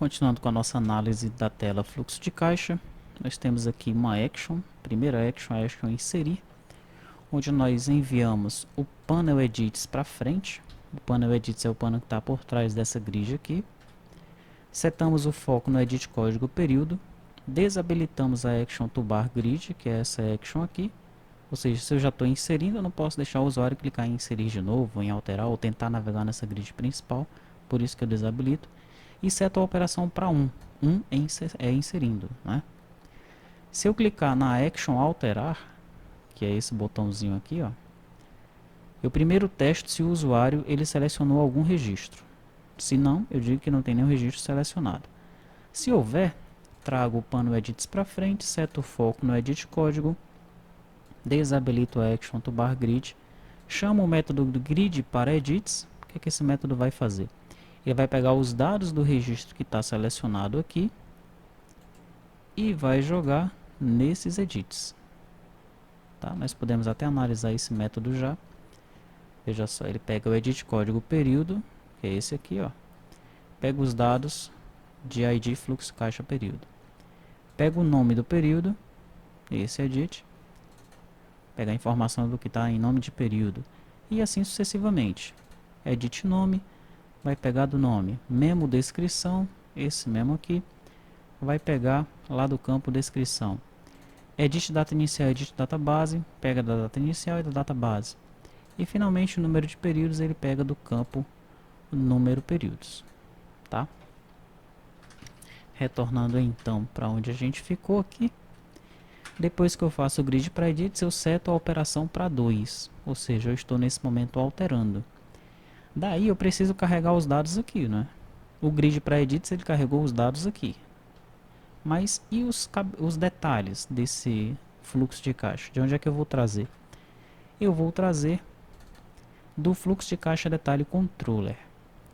Continuando com a nossa análise da tela fluxo de caixa, nós temos aqui uma action, primeira action, a action inserir, onde nós enviamos o panel edits para frente. O panel edits é o panel que está por trás dessa grid aqui. Setamos o foco no edit código período, desabilitamos a action toolbar grid, que é essa action aqui. Ou seja, se eu já estou inserindo, eu não posso deixar o usuário clicar em inserir de novo, em alterar ou tentar navegar nessa grid principal, por isso que eu desabilito. E seto a operação para 1. 1 é inserindo, né? Se eu clicar na action alterar, que é esse botãozinho aqui, ó, eu primeiro testo se o usuário ele selecionou algum registro. Se não, eu digo que não tem nenhum registro selecionado. Se houver, trago o pano edits para frente, seto o foco no edit código, desabilito a action toolbar grid, chamo o método grid para edits. O que é que esse método vai fazer? Ele vai pegar os dados do registro que está selecionado aqui e vai jogar nesses edits. Tá? Nós podemos até analisar esse método já. Veja só, ele pega o edit código período, que é esse aqui, ó. Pega os dados de ID fluxo caixa período. Pega o nome do período, esse edit. Pega a informação do que está em nome de período. E assim sucessivamente. Edit nome. Vai pegar do nome memo descrição, esse memo aqui, vai pegar lá do campo descrição. Edit data inicial, edit data base, pega da data inicial e da data base. E finalmente o número de períodos ele pega do campo número períodos, tá? Retornando então para onde a gente ficou aqui. Depois que eu faço o grid para edits, eu seto a operação para 2, ou seja, eu estou nesse momento alterando. Daí eu preciso carregar os dados aqui, né? O grid para edits ele carregou os dados aqui. Mas e os detalhes desse fluxo de caixa? De onde é que eu vou trazer? Eu vou trazer do fluxo de caixa detalhe controller.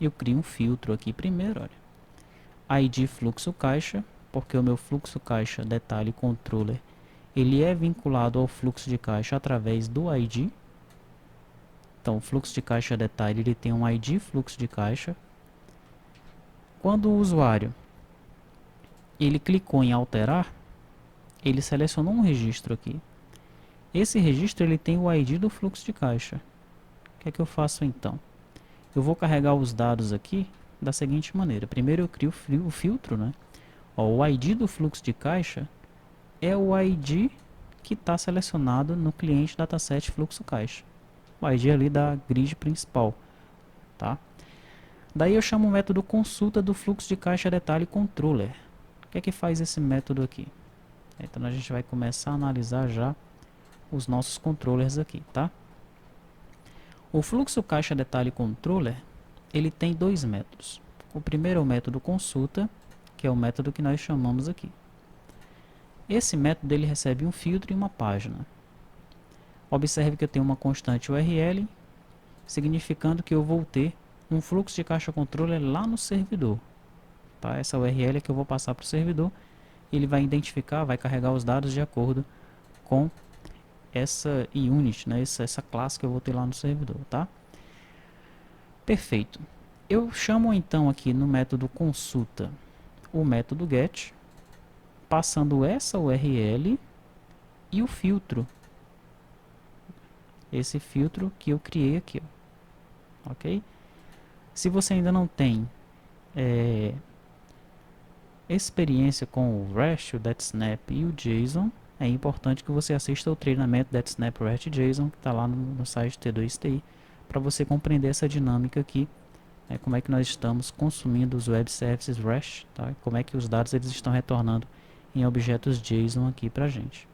Eu crio um filtro aqui primeiro, olha. ID fluxo caixa, porque o meu fluxo caixa detalhe controller ele é vinculado ao fluxo de caixa através do ID. Então, o fluxo de caixa detalhe ele tem um ID fluxo de caixa. Quando o usuário ele clicou em alterar, ele selecionou um registro aqui. Esse registro ele tem o ID do fluxo de caixa. O que é que eu faço então? Eu vou carregar os dados aqui da seguinte maneira. Primeiro eu crio o filtro, né? Ó, o ID do fluxo de caixa é o ID que está selecionado no cliente dataset fluxo caixa. O ID ali da grid principal, tá? Daí eu chamo o método consulta do fluxo de caixa detalhe controller. O que é que faz esse método aqui? Então a gente vai começar a analisar já os nossos controllers aqui, tá? O fluxo caixa detalhe controller, ele tem dois métodos. O primeiro é o método consulta, que é o método que nós chamamos aqui. Esse método ele recebe um filtro e uma página. Observe que eu tenho uma constante URL, significando que eu vou ter um fluxo de caixa controller lá no servidor. Tá? Essa URL é que eu vou passar para o servidor, e ele vai identificar, vai carregar os dados de acordo com essa unit, né? essa classe que eu vou ter lá no servidor. Tá? Perfeito. Eu chamo então aqui no método consulta o método get, passando essa URL e o filtro. Esse filtro que eu criei aqui, ó. Ok? Se você ainda não tem experiência com o REST, o DetSnap e o JSON, é importante que você assista o treinamento DetSnap REST JSON, que está lá no site T2TI, para você compreender essa dinâmica aqui, né, como é que nós estamos consumindo os Web Services REST, tá? Como é que os dados eles estão retornando em objetos JSON aqui para a gente.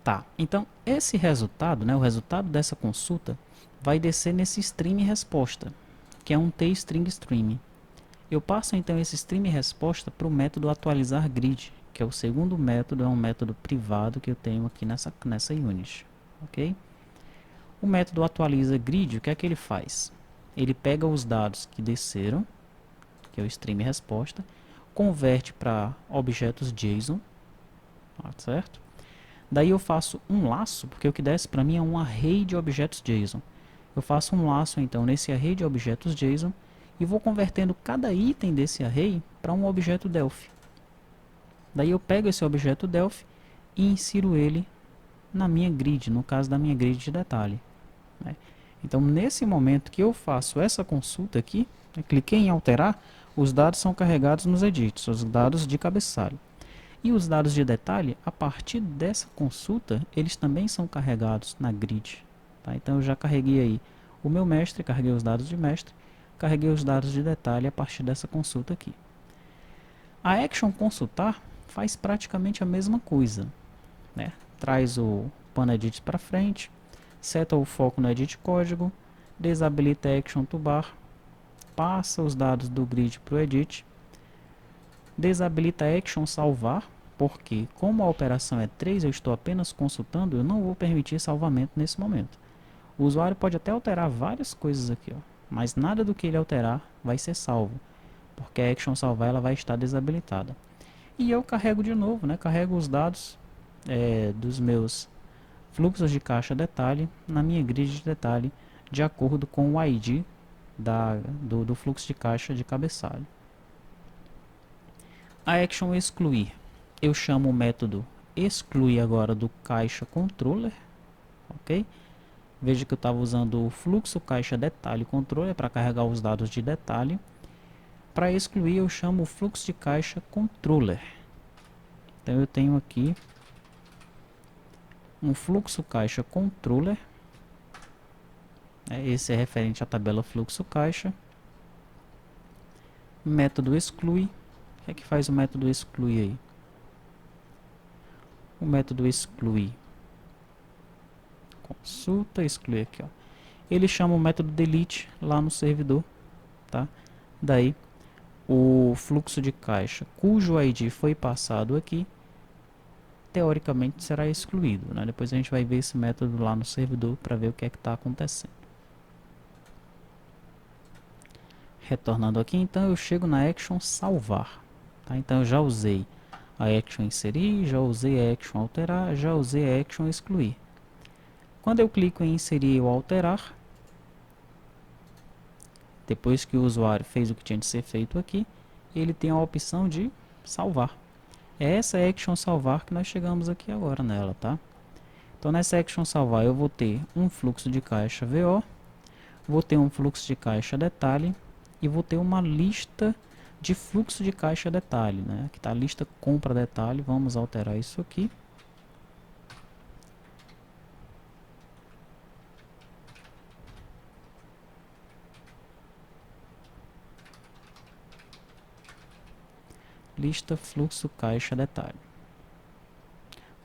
Tá, então esse resultado, né, o resultado dessa consulta, vai descer nesse stream resposta, que é um TString stream. Eu passo então esse stream resposta para o método atualizar grid, que é o segundo método, é um método privado que eu tenho aqui nessa unit. Ok? O método atualiza grid, o que é que ele faz? Ele pega os dados que desceram, que é o stream resposta, converte para objetos JSON, certo? Daí eu faço um laço, porque o que desce para mim é um array de objetos JSON. Eu faço um laço então nesse array de objetos JSON e vou convertendo cada item desse array para um objeto Delphi. Daí eu pego esse objeto Delphi e insiro ele na minha grid, no caso da minha grid de detalhe, né? Então, nesse momento que eu faço essa consulta aqui, eu cliquei em alterar, os dados são carregados nos edits, os dados de cabeçalho. E os dados de detalhe, a partir dessa consulta, eles também são carregados na grid, tá? Então, eu já carreguei aí o meu mestre, carreguei os dados de mestre, carreguei os dados de detalhe a partir dessa consulta aqui. A action consultar faz praticamente a mesma coisa, né? Traz o panEdit para frente, seta o foco no edit código, desabilita a action toolbar, passa os dados do grid para o edit, desabilita a action salvar, porque como a operação é 3, eu estou apenas consultando, eu não vou permitir salvamento nesse momento. O usuário pode até alterar várias coisas aqui, ó, mas nada do que ele alterar vai ser salvo, porque a action salvar ela vai estar desabilitada. E eu carrego de novo, né? Carrego os dados dos meus fluxos de caixa detalhe na minha grid de detalhe de acordo com o ID do fluxo de caixa de cabeçalho. A action excluir, eu chamo o método excluir agora do caixa controller, ok? Veja que eu estava usando o fluxo caixa detalhe controller para carregar os dados de detalhe. Para excluir eu chamo o fluxo de caixa controller. Então eu tenho aqui um fluxo caixa controller, esse é referente à tabela fluxo caixa. Método exclui, o que é que faz o método exclui aí? O método exclui, consulta, exclui aqui, ó. Ele chama o método delete lá no servidor, tá? Daí o fluxo de caixa cujo ID foi passado aqui teoricamente será excluído, né? Depois a gente vai ver esse método lá no servidor para ver o que é que está acontecendo. Retornando aqui, então eu chego na action salvar, tá? Então eu já usei a action inserir, já usei a action alterar, já usei a action excluir. Quando eu clico em inserir ou alterar, depois que o usuário fez o que tinha de ser feito aqui, ele tem a opção de salvar. É essa action salvar que nós chegamos aqui agora nela, tá? Então nessa action salvar eu vou ter um fluxo de caixa VO, vou ter um fluxo de caixa detalhe e vou ter uma lista de fluxo de caixa detalhe, né? Aqui está a lista compra detalhe, vamos alterar isso aqui. Lista fluxo caixa detalhe.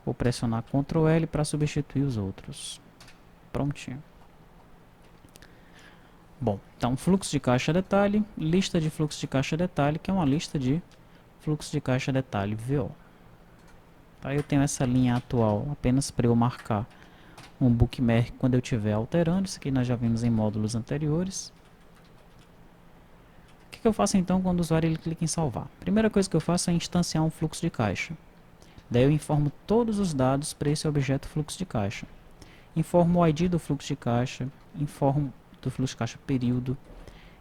Vou pressionar Ctrl L para substituir os outros. Prontinho. Bom, então fluxo de caixa detalhe, lista de fluxo de caixa detalhe, que é uma lista de fluxo de caixa detalhe VO. Tá, eu tenho essa linha atual apenas para eu marcar um bookmark quando eu estiver alterando. Isso aqui nós já vimos em módulos anteriores. O que eu faço então quando o usuário ele clica em salvar? Primeira coisa que eu faço é instanciar um fluxo de caixa. Daí eu informo todos os dados para esse objeto fluxo de caixa. Informo o ID do fluxo de caixa, informo do fluxo de caixa período,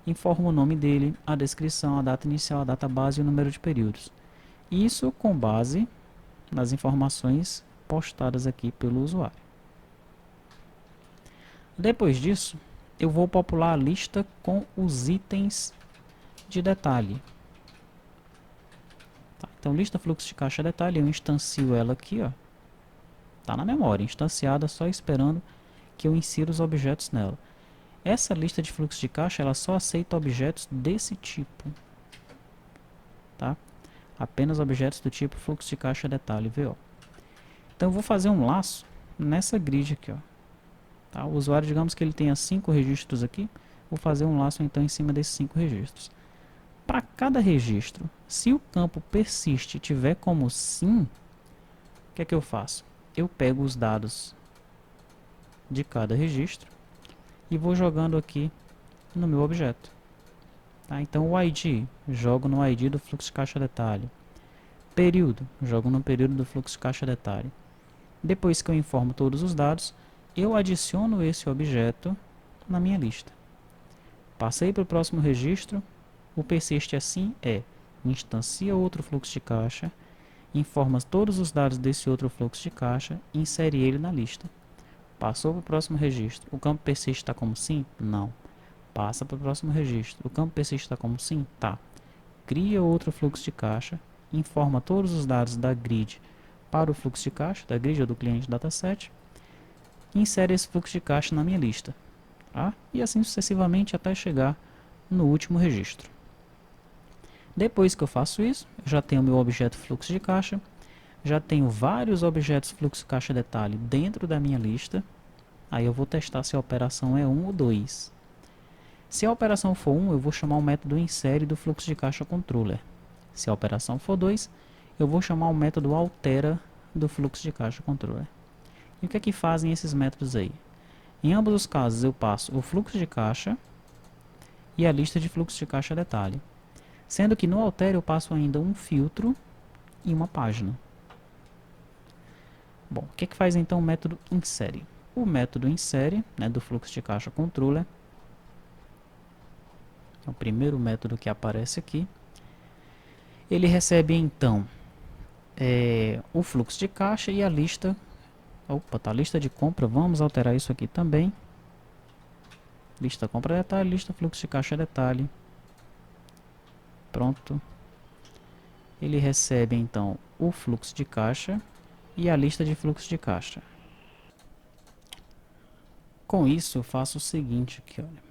informo o nome dele, a descrição, a data inicial, a data base e o número de períodos. Isso com base nas informações postadas aqui pelo usuário. Depois disso, eu vou popular a lista com os itens de detalhe. Tá, então, lista fluxo de caixa detalhe, eu instancio ela aqui, ó. Tá na memória, instanciada, só esperando que eu insira os objetos nela. Essa lista de fluxo de caixa, ela só aceita objetos desse tipo, tá? Apenas objetos do tipo fluxo de caixa detalhe VO. Então eu vou fazer um laço nessa grid aqui, ó. Tá? O usuário, digamos que ele tenha 5 registros aqui, vou fazer um laço então em cima desses 5 registros. Para cada registro, se o campo persiste tiver como sim, o que é que eu faço? Eu pego os dados de cada registro e vou jogando aqui no meu objeto. Tá? Então o ID, jogo no ID do fluxo de caixa detalhe. Período, jogo no período do fluxo de caixa detalhe. Depois que eu informo todos os dados, eu adiciono esse objeto na minha lista. Passei para o próximo registro, O persist assim instancia outro fluxo de caixa, informa todos os dados desse outro fluxo de caixa e insere ele na lista. Passou para o próximo registro. O campo persist está como sim? Não. Passa para o próximo registro. O campo persist está como sim? Tá. Cria outro fluxo de caixa, informa todos os dados da grid para o fluxo de caixa, da grid ou do cliente dataset, e insere esse fluxo de caixa na minha lista. Tá? E assim sucessivamente até chegar no último registro. Depois que eu faço isso, eu já tenho meu objeto fluxo de caixa, já tenho vários objetos fluxo caixa detalhe dentro da minha lista. Aí eu vou testar se a operação é 1 ou 2. Se a operação for 1, eu vou chamar o método insere do fluxo de caixa controller. Se a operação for 2, eu vou chamar o método altera do fluxo de caixa controller. E o que é que fazem esses métodos aí? Em ambos os casos eu passo o fluxo de caixa e a lista de fluxo de caixa detalhe. Sendo que no altera eu passo ainda um filtro e uma página. Bom, o que é que faz então o método insere? O método insere, do fluxo de caixa controller, é o primeiro método que aparece aqui. Ele recebe então o fluxo de caixa e a lista. Opa, tá, lista de compra. Vamos alterar isso aqui também. Lista compra detalhe, lista fluxo de caixa detalhe. Pronto. Ele recebe então o fluxo de caixa e a lista de fluxo de caixa. Com isso eu faço o seguinte aqui, olha.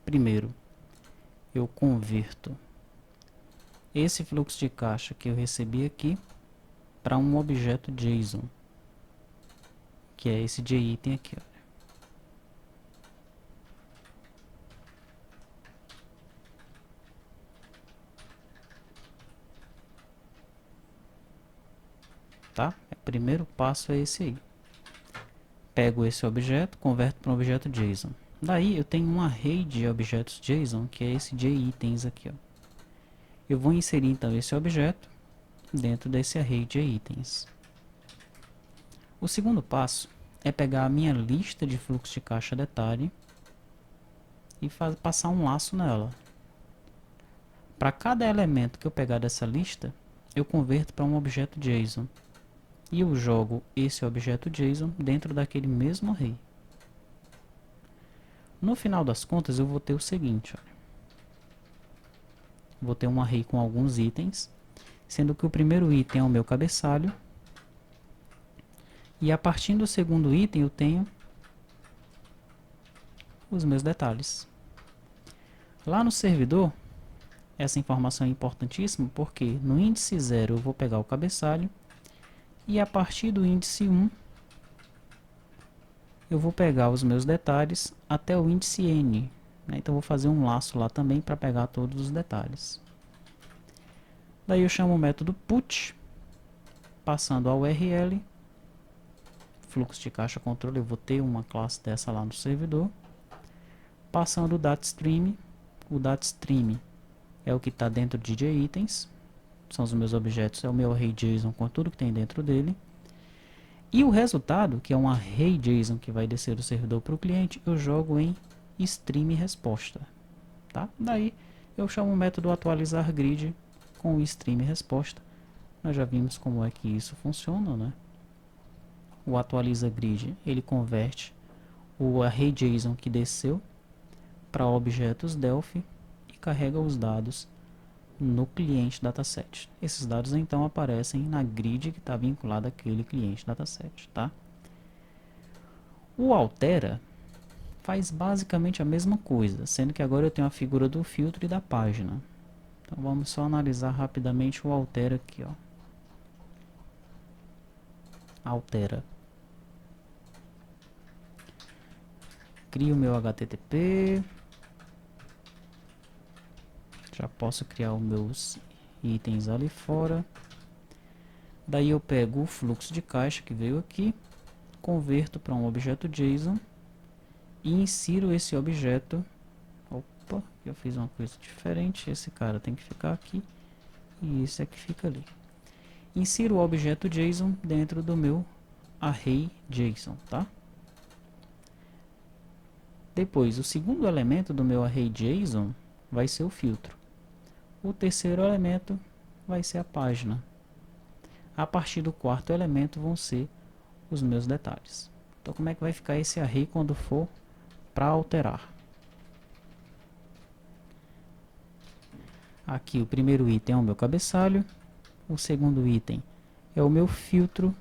Primeiro, eu converto esse fluxo de caixa que eu recebi aqui para um objeto JSON, que é esse JItem aqui, olha. Tá? O primeiro passo é esse aí. Pego esse objeto, converto para um objeto JSON. Daí eu tenho um array de objetos JSON, que é esse JItens aqui, ó. Eu vou inserir então esse objeto dentro desse array de itens. O segundo passo é pegar a minha lista de fluxo de caixa detalhe e passar um laço nela. Para cada elemento que eu pegar dessa lista, eu converto para um objeto JSON. E eu jogo esse objeto JSON dentro daquele mesmo array. No final das contas, eu vou ter o seguinte, olha. Vou ter um array com alguns itens, sendo que o primeiro item é o meu cabeçalho. E a partir do segundo item eu tenho os meus detalhes. Lá no servidor, essa informação é importantíssima porque no índice 0 eu vou pegar o cabeçalho e a partir do índice 1 eu vou pegar os meus detalhes até o índice n. Então vou fazer um laço lá também para pegar todos os detalhes. Daí eu chamo o método put, passando a URL, fluxo de caixa controle, eu vou ter uma classe dessa lá no servidor, passando o datastream. O datastream é o que está dentro de JItens, são os meus objetos, é o meu array JSON com tudo que tem dentro dele. E o resultado, que é um array JSON que vai descer do servidor para o cliente, eu jogo em stream resposta. Tá? Daí eu chamo o método atualizar grid com o stream resposta. Nós já vimos como é que isso funciona, né? O atualiza grid, ele converte o array JSON que desceu para objetos Delphi e carrega os dados no cliente dataset. Esses dados então aparecem na grid que está vinculada àquele cliente dataset, tá? O altera faz basicamente a mesma coisa, sendo que agora eu tenho a figura do filtro e da página. Então vamos só analisar rapidamente o altera aqui, ó. Altera. Crio o meu HTTP. Já posso criar os meus itens ali fora. Daí eu pego o fluxo de caixa que veio aqui, converto para um objeto JSON e insiro esse objeto. Opa, eu fiz uma coisa diferente. Esse cara tem que ficar aqui e esse aqui fica ali. Insiro o objeto JSON dentro do meu array JSON, tá? Depois, o segundo elemento do meu array JSON vai ser o filtro. O terceiro elemento vai ser a página. A partir do quarto elemento vão ser os meus detalhes. Então, como é que vai ficar esse array quando for para alterar? Aqui o primeiro item é o meu cabeçalho, o segundo item é o meu filtro,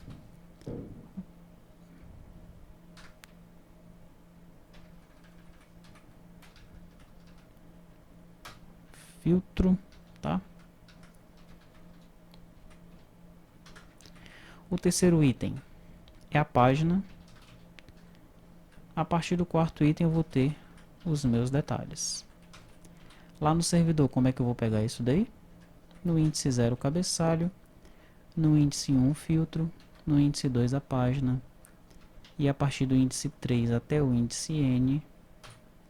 tá? O terceiro item é a página. A partir do quarto item eu vou ter os meus detalhes. Lá no servidor, como é que eu vou pegar isso daí? No índice 0 cabeçalho, no índice 1 filtro, no índice 2 a página, e a partir do índice 3 até o índice n,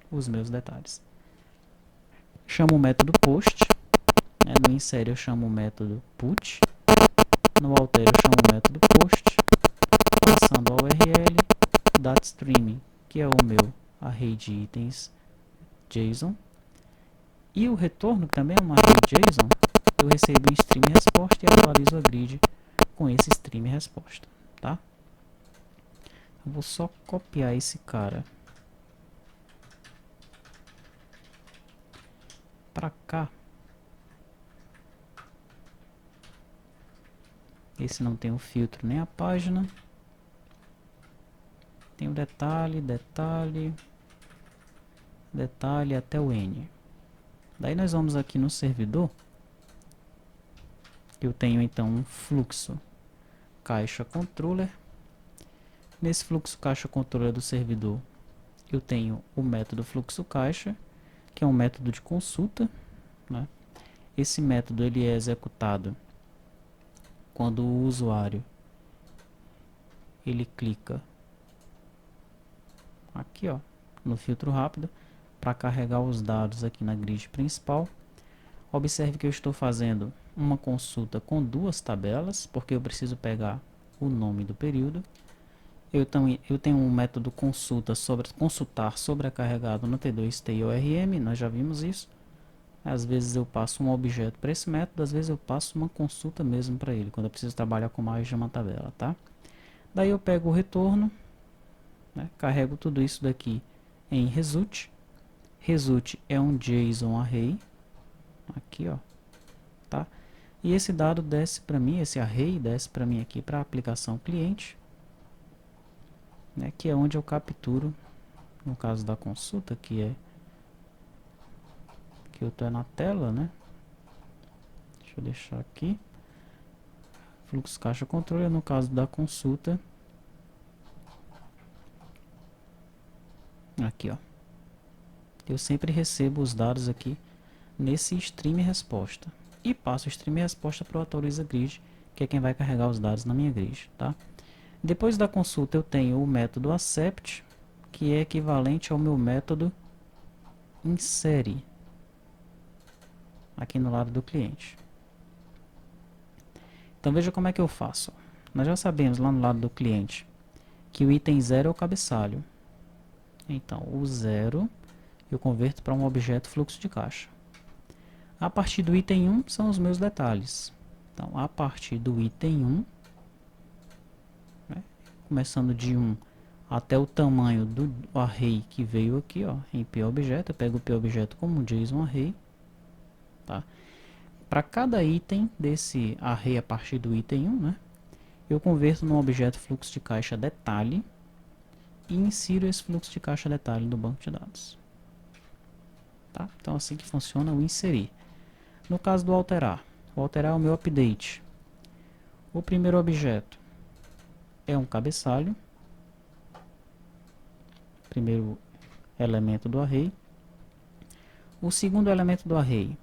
os meus detalhes. Chamo o método post, né? No insere eu chamo o método put, no alter eu chamo o método post, passando a URL, datastream, que é o meu array de itens JSON, e o retorno, que também é um array JSON, eu recebo em stream resposta e atualizo a grid com esse stream resposta, tá? Eu vou só copiar esse cara para cá. Esse não tem o filtro nem a página. Tem o detalhe, detalhe, detalhe até o N. Daí nós vamos aqui no servidor. Eu tenho então um fluxo caixa controller. Nesse fluxo caixa controller do servidor, eu tenho o método fluxo caixa, que é um método de consulta, né? Esse método ele é executado quando o usuário ele clica aqui, ó, no filtro rápido para carregar os dados aqui na grid principal. Observe que eu estou fazendo uma consulta com duas tabelas, porque eu preciso pegar o nome do período. Eu tenho um método consultar sobrecarregado no T2TIORM, nós já vimos isso. Às vezes eu passo um objeto para esse método, às vezes eu passo uma consulta mesmo para ele, quando eu preciso trabalhar com mais de uma tabela, tá? Daí eu pego o retorno, né, carrego tudo isso daqui em result. Result é um JSON array, aqui, ó, tá? E esse dado desce para mim, esse array desce para mim aqui para a aplicação cliente, né, que é onde eu capturo, no caso da consulta, que eu estou na tela, né? Deixa eu deixar aqui. Fluxo caixa controle, no caso da consulta. Aqui, ó. Eu sempre recebo os dados aqui nesse stream resposta. E passo o stream resposta para o autoriza grid, que é quem vai carregar os dados na minha grid, tá? Depois da consulta eu tenho o método accept, que é equivalente ao meu método insere, aqui no lado do cliente. Então veja como é que eu faço. Nós já sabemos lá no lado do cliente que o item 0 é o cabeçalho. Então o 0 eu converto para um objeto fluxo de caixa. A partir do item 1 são os meus detalhes. Então a partir do item 1, né, começando de 1 até o tamanho do array que veio aqui, ó, em pObjeto, eu pego o pObjeto como um JSON array, tá? Para cada item desse array a partir do item 1, né, eu converto num objeto fluxo de caixa detalhe e insiro esse fluxo de caixa detalhe no banco de dados. Tá? Então assim que funciona o inserir. No caso do alterar, o alterar é o meu update. O primeiro objeto é um cabeçalho, primeiro elemento do array. O segundo elemento do array,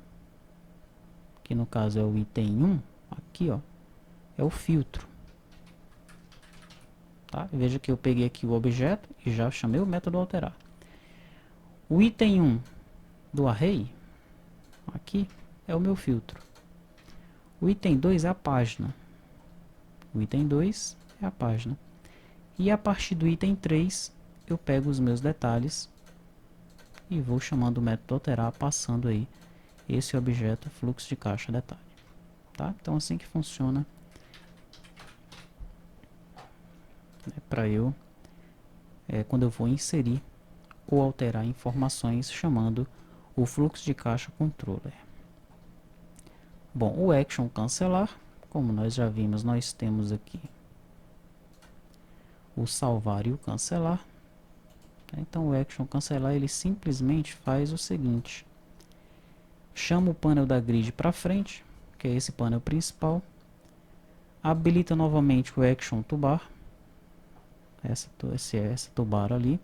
que no caso é o item 1, aqui, ó, é o filtro. Tá? Veja que eu peguei aqui o objeto e já chamei o método alterar. O item 1 do array, aqui, é o meu filtro. O item 2 é a página. O item 2 é a página. E a partir do item 3, eu pego os meus detalhes e vou chamando o método alterar, passando aí esse objeto fluxo de caixa detalhe. Tá? Então assim que funciona para eu, quando eu vou inserir ou alterar informações chamando o fluxo de caixa controller. Bom, o action cancelar, como nós já vimos, nós temos aqui o salvar e o cancelar. Então o action cancelar ele simplesmente faz o seguinte: chama o painel da grid para frente, que é esse painel principal, habilita novamente o action toolbar, essa toolbar ali,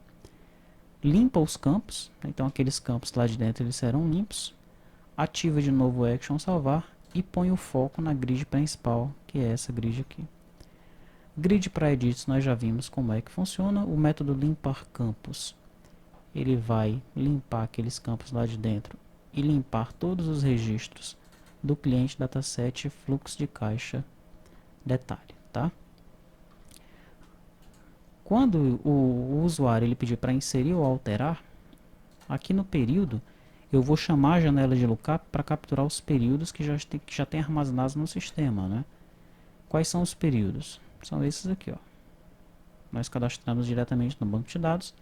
limpa os campos, então aqueles campos lá de dentro eles serão limpos, ativa de novo o action salvar e põe o foco na grid principal, que é essa grid aqui. Grid para edits nós já vimos como é que funciona. O método limpar campos, ele vai limpar aqueles campos lá de dentro e limpar todos os registros do cliente dataset fluxo de caixa detalhe, tá? Quando o usuário ele pedir para inserir ou alterar, aqui no período eu vou chamar a janela de lookup para capturar os períodos que já tem armazenados no sistema, né? Quais são os períodos? São esses aqui, ó. Nós cadastramos diretamente no banco de dados.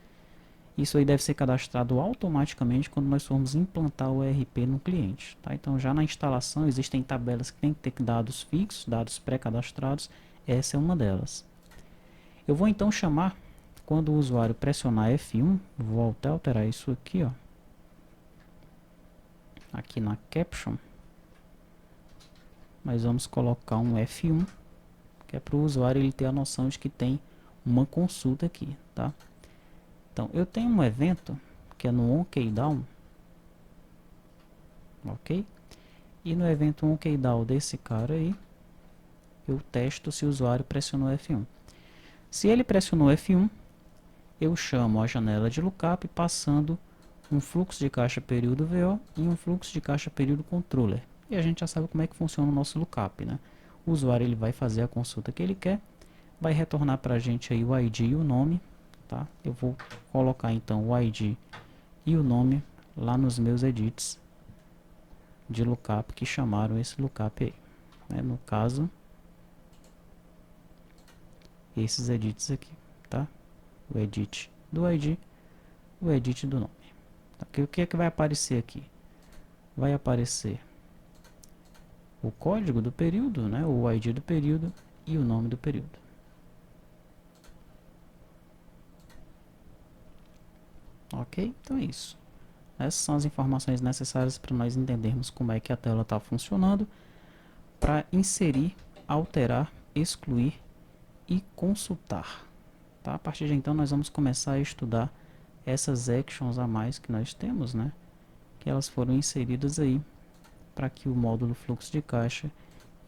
Isso aí deve ser cadastrado automaticamente quando nós formos implantar o ERP no cliente, tá? Então já na instalação existem tabelas que tem que ter dados fixos, dados pré-cadastrados. Essa é uma delas. Eu vou então chamar, quando o usuário pressionar F1, vou até alterar isso aqui, ó. Aqui na caption, nós vamos colocar um F1, que é para o usuário ele ter a noção de que tem uma consulta aqui, tá? Então, eu tenho um evento que é no onKeyDown, ok? E no evento onKeyDown desse cara aí, eu testo se o usuário pressionou F1. Se ele pressionou F1, eu chamo a janela de lookup passando um fluxo de caixa período VO e um fluxo de caixa período controller. E a gente já sabe como é que funciona o nosso lookup, né? O usuário ele vai fazer a consulta que ele quer, vai retornar para a gente aí o ID e o nome, tá? Eu vou colocar então o ID e o nome lá nos meus edits de lookup que chamaram esse lookup aí, né? No caso, esses edits aqui, tá? O edit do ID, o edit do nome. Tá? O que é que vai aparecer aqui? Vai aparecer o código do período, né? O ID do período e o nome do período. Ok? Então é isso. Essas são as informações necessárias para nós entendermos como é que a tela está funcionando para inserir, alterar, excluir e consultar. Tá? A partir de então nós vamos começar a estudar essas actions a mais que nós temos, né? Que elas foram inseridas aí para que o módulo fluxo de caixa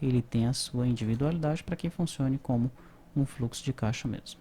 ele tenha a sua individualidade para que funcione como um fluxo de caixa mesmo.